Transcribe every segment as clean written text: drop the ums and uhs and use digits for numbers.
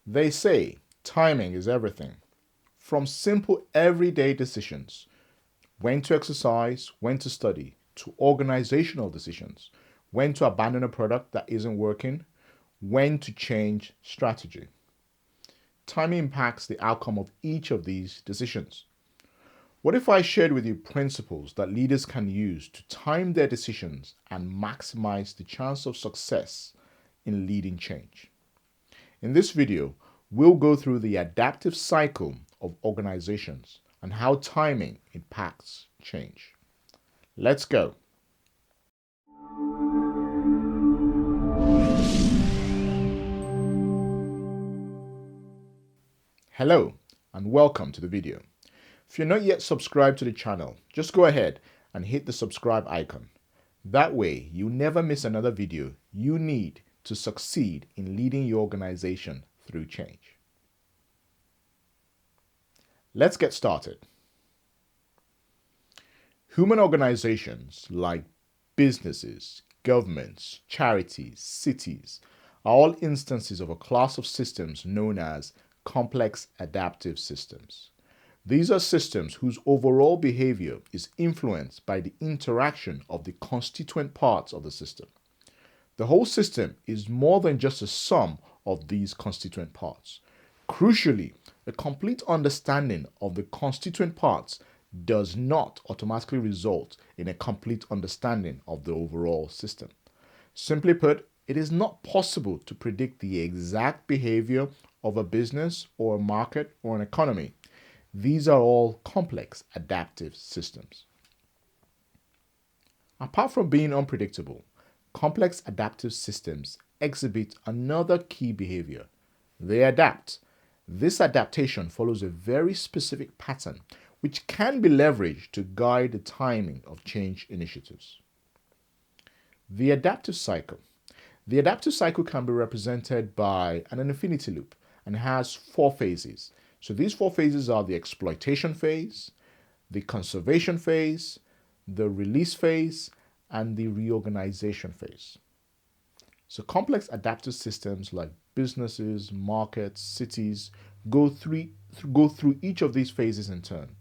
They say timing is everything. From simple everyday decisions, when to exercise, when to study, to organizational decisions, when to abandon a product that isn't working, when to change strategy. Timing impacts the outcome of each of these decisions. What if I shared with you principles that leaders can use to time their decisions and maximize the chance of success in leading change? In this video, we'll go through the adaptive cycle of organizations and how timing impacts change. Let's go. Hello and welcome to the video. If you're not yet subscribed to the channel, just go ahead and hit the subscribe icon. That way, you never miss another video you need to succeed in leading your organization through change. Let's get started. Human organizations like businesses, governments, charities, cities are all instances of a class of systems known as complex adaptive systems. These are systems whose overall behavior is influenced by the interaction of the constituent parts of the system. The whole system is more than just a sum of these constituent parts. Crucially, a complete understanding of the constituent parts does not automatically result in a complete understanding of the overall system. Simply put, it is not possible to predict the exact behavior of a business or a market or an economy. These are all complex adaptive systems. Apart from being unpredictable, complex adaptive systems exhibit another key behavior. They adapt. This adaptation follows a very specific pattern which can be leveraged to guide the timing of change initiatives. The adaptive cycle. The adaptive cycle can be represented by an infinity loop and has 4 phases. So these 4 phases are the exploitation phase, the conservation phase, the release phase, and the reorganization phase. So complex adaptive systems like businesses, markets, cities go through each of these phases in turn.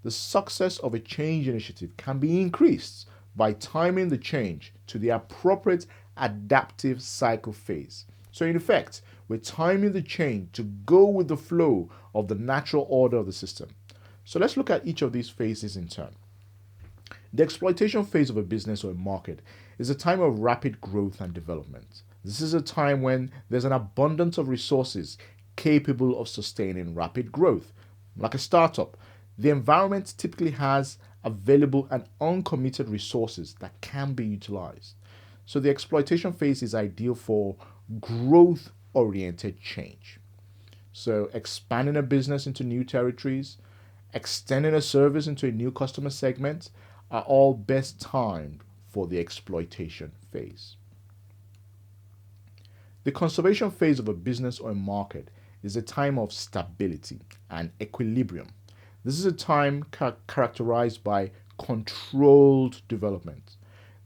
The success of a change initiative can be increased by timing the change to the appropriate adaptive cycle phase. So in effect, we're timing the change to go with the flow of the natural order of the system. So let's look at each of these phases in turn. The exploitation phase of a business or a market is a time of rapid growth and development. This is a time when there's an abundance of resources capable of sustaining rapid growth. Like a startup, the environment typically has available and uncommitted resources that can be utilized. So the exploitation phase is ideal for growth-oriented change. So expanding a business into new territories, extending a service into a new customer segment are all best timed for the exploitation phase. The conservation phase of a business or a market is a time of stability and equilibrium. This is a time characterized by controlled development.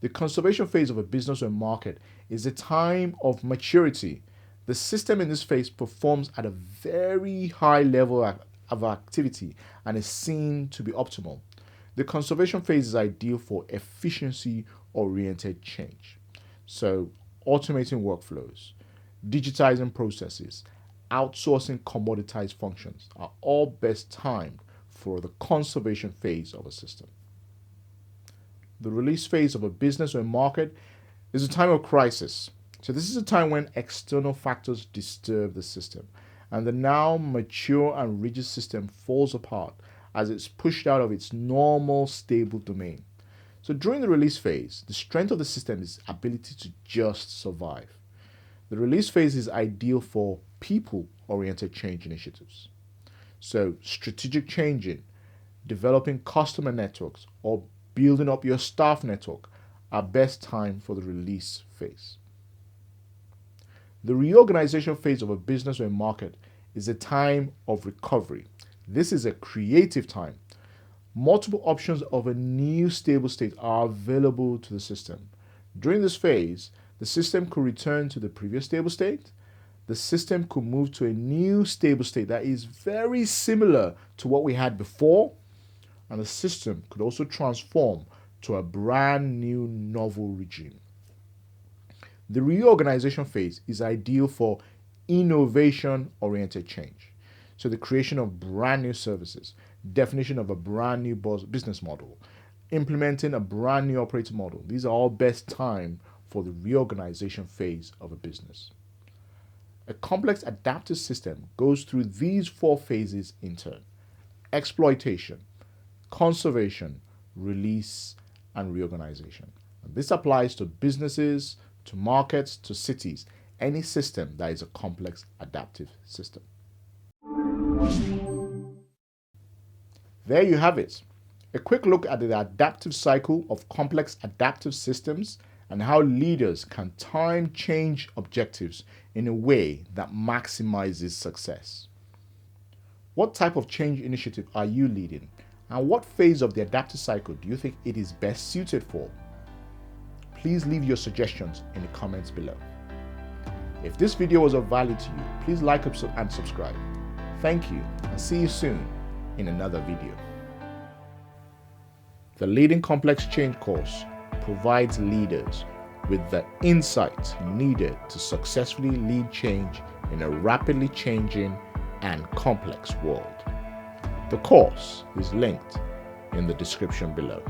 The conservation phase of a business or a market is a time of maturity. The system in this phase performs at a very high level of activity and is seen to be optimal. The conservation phase is ideal for efficiency-oriented change. So, automating workflows, digitizing processes, outsourcing commoditized functions are all best timed for the conservation phase of a system. The release phase of a business or a market is a time of crisis. So this is a time when external factors disturb the system and the now mature and rigid system falls apart as it's pushed out of its normal stable domain. So during the release phase, the strength of the system is ability to just survive. The release phase is ideal for people-oriented change initiatives. So strategic changing, developing customer networks, or building up your staff network are best time for the release phase. The reorganization phase of a business or a market is a time of recovery. This is a creative time. Multiple options of a new stable state are available to the system. During this phase, the system could return to the previous stable state, the system could move to a new stable state that is very similar to what we had before, and the system could also transform to a brand new novel regime. The reorganization phase is ideal for innovation-oriented change. So the creation of brand new services, definition of a brand new business model, implementing a brand new operating model. These are all best time for the reorganization phase of a business. A complex adaptive system goes through these 4 phases in turn: exploitation, conservation, release, and reorganization. And this applies to businesses, to markets, to cities, any system that is a complex adaptive system. There you have it. A quick look at the adaptive cycle of complex adaptive systems and how leaders can time change objectives in a way that maximizes success. What type of change initiative are you leading? And what phase of the adaptive cycle do you think it is best suited for? Please leave your suggestions in the comments below. If this video was of value to you, please like and subscribe. Thank you, and see you soon in another video. The Leading Complex Change course provides leaders with the insights needed to successfully lead change in a rapidly changing and complex world. The course is linked in the description below.